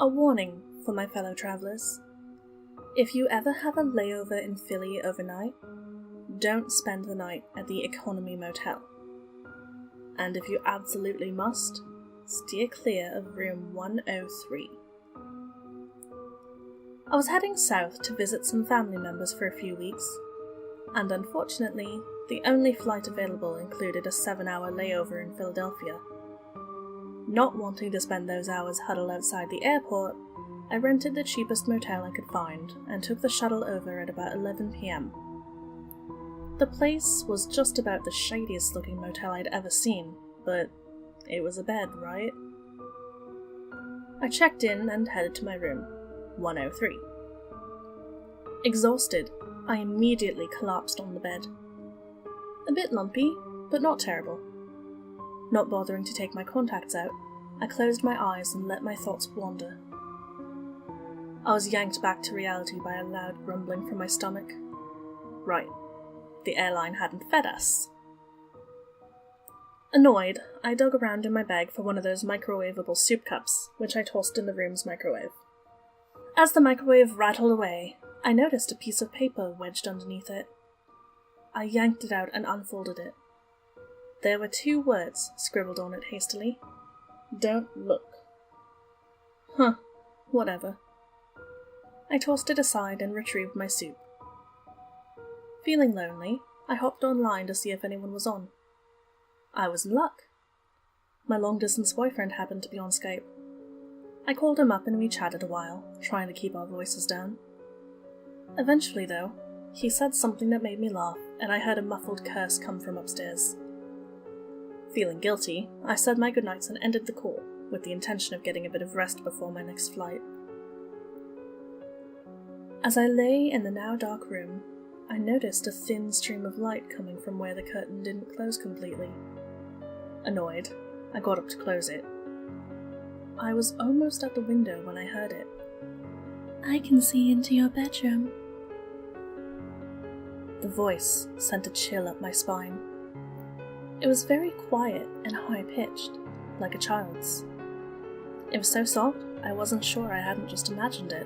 A warning for my fellow travellers. If you ever have a layover in Philly overnight, don't spend the night at the economy motel. And if you absolutely must, steer clear of room 103. I was heading south to visit some family members for a few weeks, and unfortunately, the only flight available included a 7-hour layover in Philadelphia. Not wanting to spend those hours huddled outside the airport, I rented the cheapest motel I could find and took the shuttle over at about 11 p.m. The place was just about the shadiest looking motel I'd ever seen, but it was a bed, right? I checked in and headed to my room, 103. Exhausted, I immediately collapsed on the bed. A bit lumpy, but not terrible. Not bothering to take my contacts out, I closed my eyes and let my thoughts wander. I was yanked back to reality by a loud grumbling from my stomach. Right, the airline hadn't fed us. Annoyed, I dug around in my bag for one of those microwavable soup cups, which I tossed in the room's microwave. As the microwave rattled away, I noticed a piece of paper wedged underneath it. I yanked it out and unfolded it. There were 2 words scribbled on it hastily. Don't look. Huh, whatever. I tossed it aside and retrieved my soup. Feeling lonely, I hopped online to see if anyone was on. I was in luck. My long-distance boyfriend happened to be on Skype. I called him up and we chatted a while, trying to keep our voices down. Eventually, though, he said something that made me laugh, and I heard a muffled curse come from upstairs. Feeling guilty, I said my goodnights and ended the call, with the intention of getting a bit of rest before my next flight. As I lay in the now dark room, I noticed a thin stream of light coming from where the curtain didn't close completely. Annoyed, I got up to close it. I was almost at the window when I heard it. "I can see into your bedroom." The voice sent a chill up my spine. It was very quiet and high-pitched, like a child's. It was so soft, I wasn't sure I hadn't just imagined it.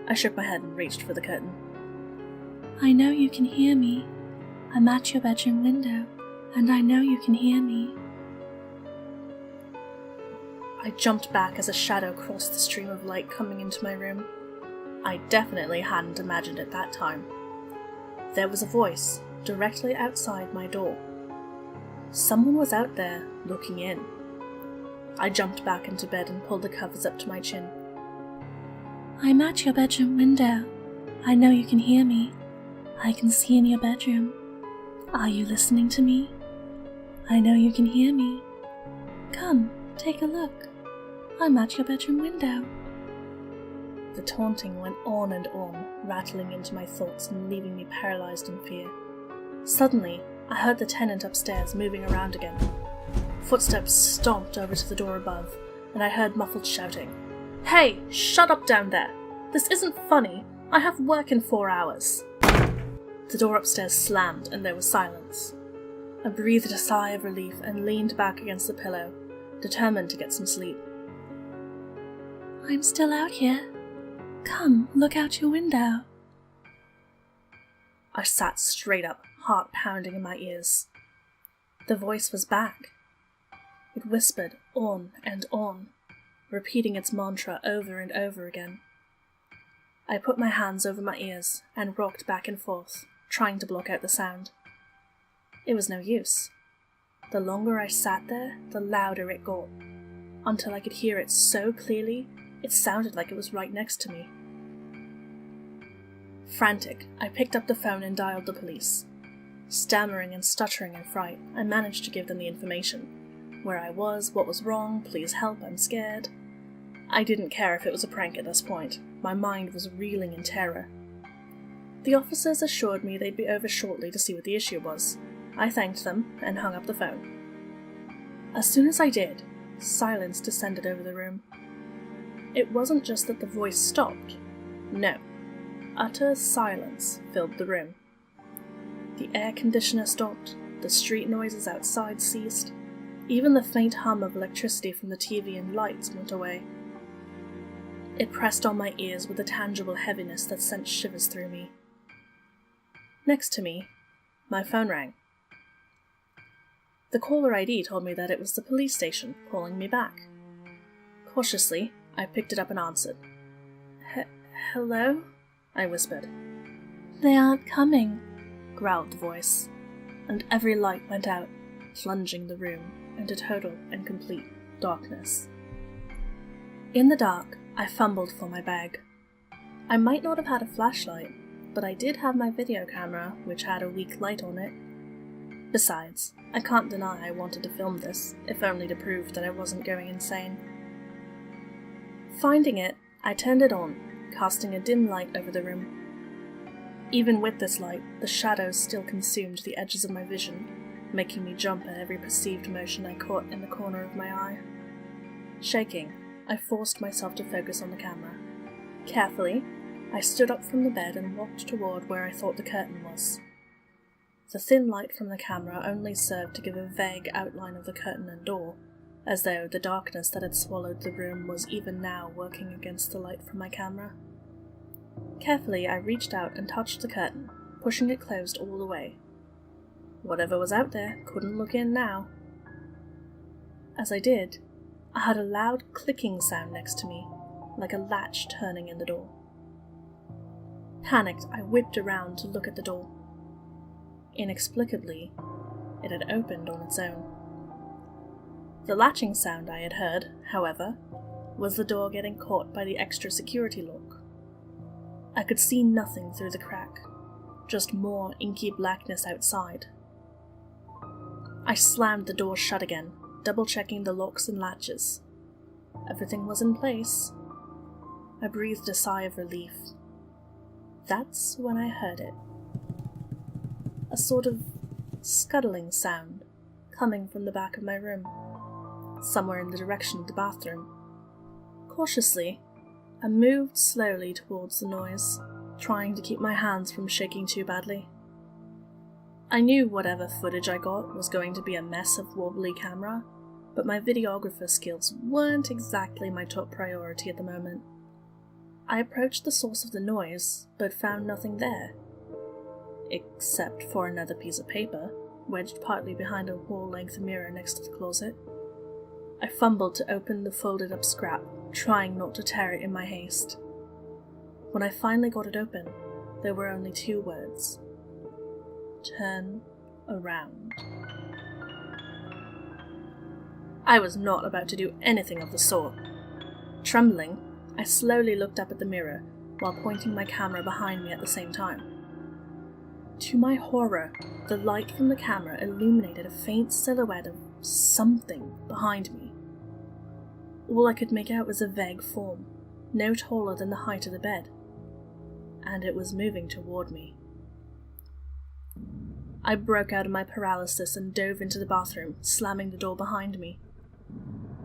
I shook my head and reached for the curtain. "I know you can hear me. I'm at your bedroom window, and I know you can hear me." I jumped back as a shadow crossed the stream of light coming into my room. I definitely hadn't imagined it that time. There was a voice directly outside my door. Someone was out there, looking in. I jumped back into bed and pulled the covers up to my chin. "I'm at your bedroom window. I know you can hear me. I can see in your bedroom. Are you listening to me? I know you can hear me. Come, take a look. I'm at your bedroom window." The taunting went on and on, rattling into my thoughts and leaving me paralyzed in fear. Suddenly, I heard the tenant upstairs moving around again. Footsteps stomped over to the door above, and I heard muffled shouting. "Hey, shut up down there! This isn't funny! I have work in 4 hours!" The door upstairs slammed, and there was silence. I breathed a sigh of relief and leaned back against the pillow, determined to get some sleep. "I'm still out here. Come, look out your window." I sat straight up, heart pounding in my ears. The voice was back. It whispered on and on, repeating its mantra over and over again. I put my hands over my ears and rocked back and forth, trying to block out the sound. It was no use. The longer I sat there, the louder it got, until I could hear it so clearly it sounded like it was right next to me. Frantic, I picked up the phone and dialed the police. Stammering and stuttering in fright, I managed to give them the information. Where I was, what was wrong, please help, I'm scared. I didn't care if it was a prank at this point. My mind was reeling in terror. The officers assured me they'd be over shortly to see what the issue was. I thanked them and hung up the phone. As soon as I did, silence descended over the room. It wasn't just that the voice stopped. No. Utter silence filled the room. The air conditioner stopped, the street noises outside ceased, even the faint hum of electricity from the TV and lights went away. It pressed on my ears with a tangible heaviness that sent shivers through me. Next to me, my phone rang. The caller ID told me that it was the police station calling me back. Cautiously, I picked it up and answered. Hello? I whispered. They aren't coming, growled the voice, and every light went out, plunging the room into total and complete darkness. In the dark, I fumbled for my bag. I might not have had a flashlight, but I did have my video camera, which had a weak light on it. Besides, I can't deny I wanted to film this, if only to prove that I wasn't going insane. Finding it, I turned it on, casting a dim light over the room. Even with this light, the shadows still consumed the edges of my vision, making me jump at every perceived motion I caught in the corner of my eye. Shaking, I forced myself to focus on the camera. Carefully, I stood up from the bed and walked toward where I thought the curtain was. The thin light from the camera only served to give a vague outline of the curtain and door, as though the darkness that had swallowed the room was even now working against the light from my camera. Carefully, I reached out and touched the curtain, pushing it closed all the way. Whatever was out there couldn't look in now. As I did, I heard a loud clicking sound next to me, like a latch turning in the door. Panicked, I whipped around to look at the door. Inexplicably, it had opened on its own. The latching sound I had heard, however, was the door getting caught by the extra security lock. I could see nothing through the crack, just more inky blackness outside. I slammed the door shut again, double-checking the locks and latches. Everything was in place. I breathed a sigh of relief. That's when I heard it. A sort of scuttling sound coming from the back of my room, somewhere in the direction of the bathroom. Cautiously, I moved slowly towards the noise, trying to keep my hands from shaking too badly. I knew whatever footage I got was going to be a mess of wobbly camera, but my videographer skills weren't exactly my top priority at the moment. I approached the source of the noise, but found nothing there, except for another piece of paper, wedged partly behind a wall-length mirror next to the closet. I fumbled to open the folded-up scrap, trying not to tear it in my haste. When I finally got it open, there were only 2 words. Turn around. I was not about to do anything of the sort. Trembling, I slowly looked up at the mirror, while pointing my camera behind me at the same time. To my horror, the light from the camera illuminated a faint silhouette of something behind me. All I could make out was a vague form, no taller than the height of the bed, and it was moving toward me. I broke out of my paralysis and dove into the bathroom, slamming the door behind me.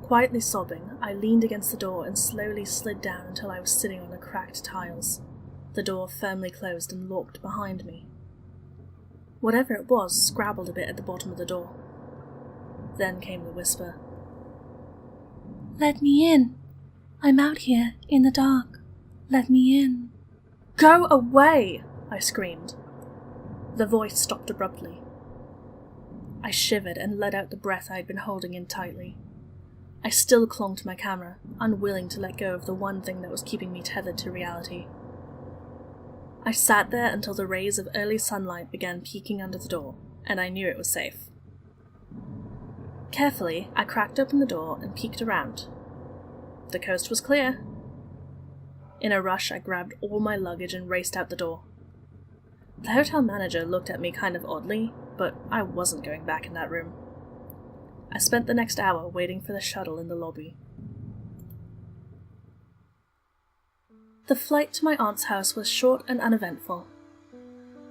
Quietly sobbing, I leaned against the door and slowly slid down until I was sitting on the cracked tiles, the door firmly closed and locked behind me. Whatever it was scrabbled a bit at the bottom of the door. Then came the whisper. "Let me in. I'm out here, in the dark. Let me in." "Go away!" I screamed. The voice stopped abruptly. I shivered and let out the breath I had been holding in tightly. I still clung to my camera, unwilling to let go of the one thing that was keeping me tethered to reality. I sat there until the rays of early sunlight began peeking under the door, and I knew it was safe. Carefully, I cracked open the door and peeked around. The coast was clear. In a rush, I grabbed all my luggage and raced out the door. The hotel manager looked at me kind of oddly, but I wasn't going back in that room. I spent the next hour waiting for the shuttle in the lobby. The flight to my aunt's house was short and uneventful.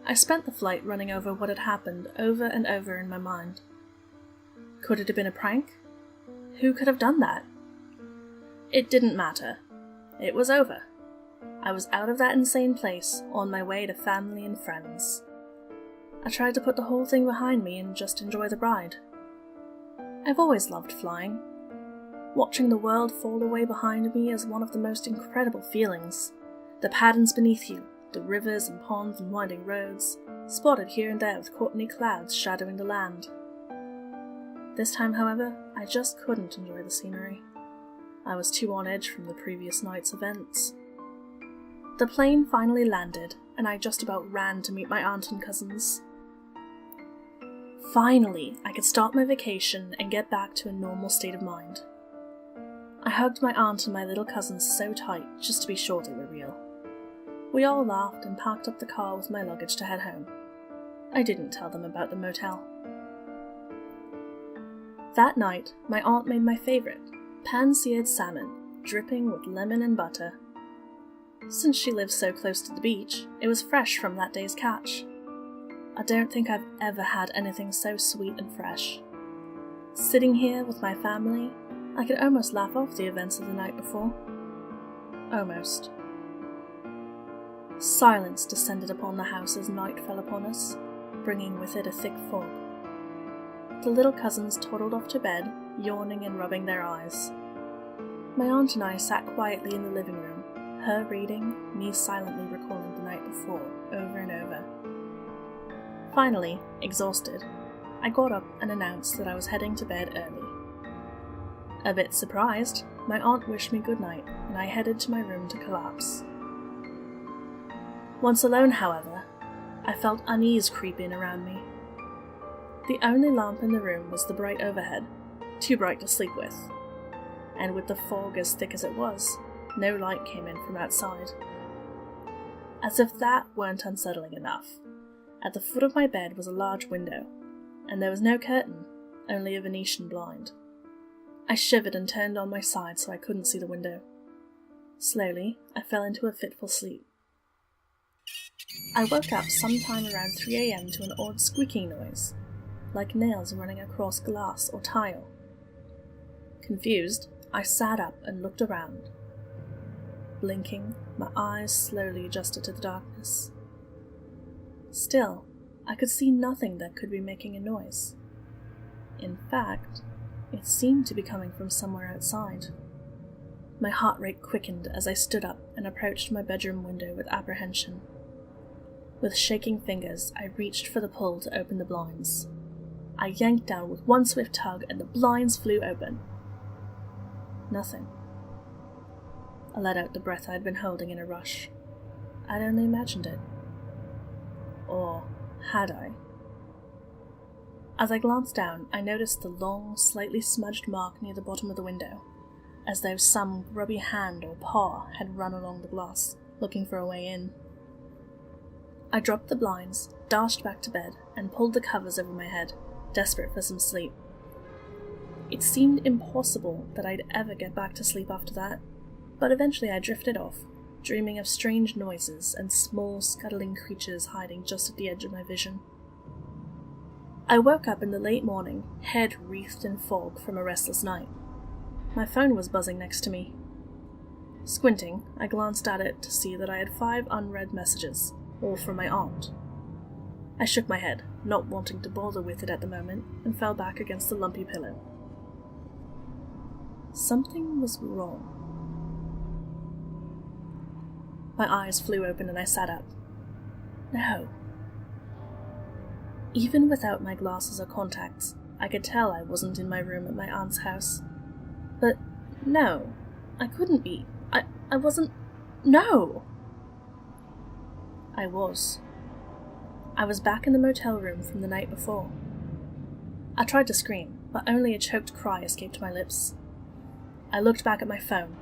I spent the flight running over what had happened over and over in my mind. Could it have been a prank? Who could have done that? It didn't matter. It was over. I was out of that insane place, on my way to family and friends. I tried to put the whole thing behind me and just enjoy the ride. I've always loved flying. Watching the world fall away behind me is one of the most incredible feelings. The patterns beneath you, the rivers and ponds and winding roads, spotted here and there with courtly clouds shadowing the land. This time, however, I just couldn't enjoy the scenery. I was too on edge from the previous night's events. The plane finally landed, and I just about ran to meet my aunt and cousins. Finally, I could start my vacation and get back to a normal state of mind. I hugged my aunt and my little cousins so tight just to be sure they were real. We all laughed and packed up the car with my luggage to head home. I didn't tell them about the motel. That night, my aunt made my favourite, pan-seared salmon, dripping with lemon and butter. Since she lives so close to the beach, it was fresh from that day's catch. I don't think I've ever had anything so sweet and fresh. Sitting here with my family, I could almost laugh off the events of the night before. Almost. Silence descended upon the house as night fell upon us, bringing with it a thick fog. The little cousins toddled off to bed, yawning and rubbing their eyes. My aunt and I sat quietly in the living room, her reading, me silently recalling the night before, over and over. Finally, exhausted, I got up and announced that I was heading to bed early. A bit surprised, my aunt wished me good night, and I headed to my room to collapse. Once alone, however, I felt unease creep in around me. The only lamp in the room was the bright overhead, too bright to sleep with, and with the fog as thick as it was, no light came in from outside. As if that weren't unsettling enough, at the foot of my bed was a large window, and there was no curtain, only a Venetian blind. I shivered and turned on my side so I couldn't see the window. Slowly, I fell into a fitful sleep. I woke up sometime around 3 a.m. to an odd squeaking noise, like nails running across glass or tile. Confused, I sat up and looked around. Blinking, my eyes slowly adjusted to the darkness. Still, I could see nothing that could be making a noise. In fact, it seemed to be coming from somewhere outside. My heart rate quickened as I stood up and approached my bedroom window with apprehension. With shaking fingers, I reached for the pull to open the blinds. I yanked down with one swift tug and the blinds flew open. Nothing. I let out the breath I'd been holding in a rush. I'd only imagined it. Or had I? As I glanced down, I noticed the long, slightly smudged mark near the bottom of the window, as though some grubby hand or paw had run along the glass, looking for a way in. I dropped the blinds, dashed back to bed, and pulled the covers over my head, desperate for some sleep. It seemed impossible that I'd ever get back to sleep after that, but eventually I drifted off, dreaming of strange noises and small, scuttling creatures hiding just at the edge of my vision. I woke up in the late morning, head wreathed in fog from a restless night. My phone was buzzing next to me. Squinting, I glanced at it to see that I had 5 unread messages, all from my aunt. I shook my head, not wanting to bother with it at the moment, and fell back against the lumpy pillow. Something was wrong. My eyes flew open and I sat up. No. Even without my glasses or contacts, I could tell I wasn't in my room at my aunt's house. But no, I couldn't be. I wasn't. No! I was. I was back in the motel room from the night before. I tried to scream, but only a choked cry escaped my lips. I looked back at my phone.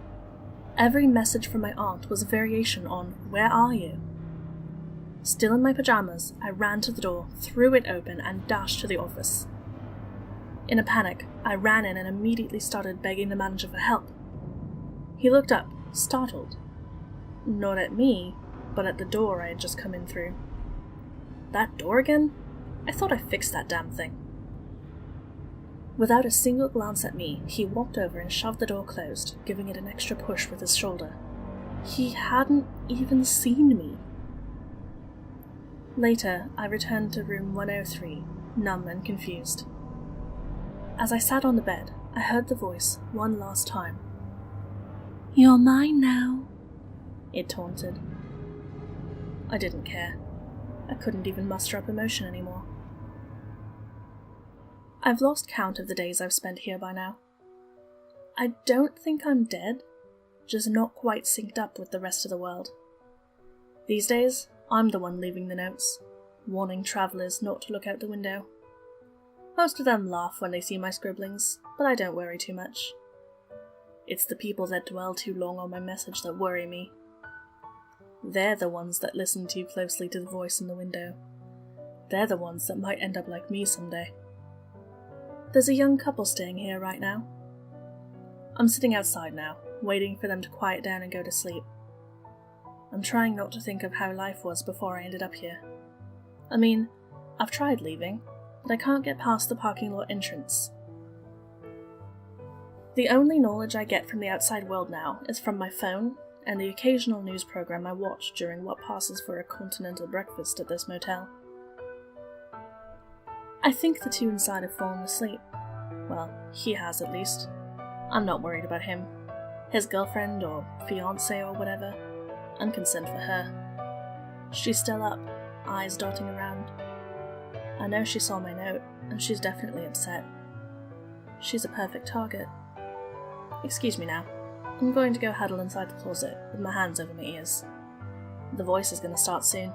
Every message from my aunt was a variation on, "Where are you?" Still in my pajamas, I ran to the door, threw it open, and dashed to the office. In a panic, I ran in and immediately started begging the manager for help. He looked up, startled. Not at me, but at the door I had just come in through. That door again? I thought I fixed that damn thing. Without a single glance at me, he walked over and shoved the door closed, giving it an extra push with his shoulder. He hadn't even seen me. Later, I returned to room 103, numb and confused. As I sat on the bed, I heard the voice one last time. "You're mine now," it taunted. I didn't care. I couldn't even muster up emotion anymore. I've lost count of the days I've spent here by now. I don't think I'm dead, just not quite synced up with the rest of the world. These days, I'm the one leaving the notes, warning travellers not to look out the window. Most of them laugh when they see my scribblings, but I don't worry too much. It's the people that dwell too long on my message that worry me. They're the ones that listen too closely to the voice in the window. They're the ones that might end up like me someday. There's a young couple staying here right now. I'm sitting outside now, waiting for them to quiet down and go to sleep. I'm trying not to think of how life was before I ended up here. I mean, I've tried leaving, but I can't get past the parking lot entrance. The only knowledge I get from the outside world now is from my phone and the occasional news program I watch during what passes for a continental breakfast at this motel. I think the two inside have fallen asleep. Well, he has at least. I'm not worried about him. His girlfriend or fiancé or whatever, I'm concerned for her. She's still up, eyes dotting around. I know she saw my note, and she's definitely upset. She's a perfect target. Excuse me now. I'm going to go huddle inside the closet with my hands over my ears. The voice is going to start soon.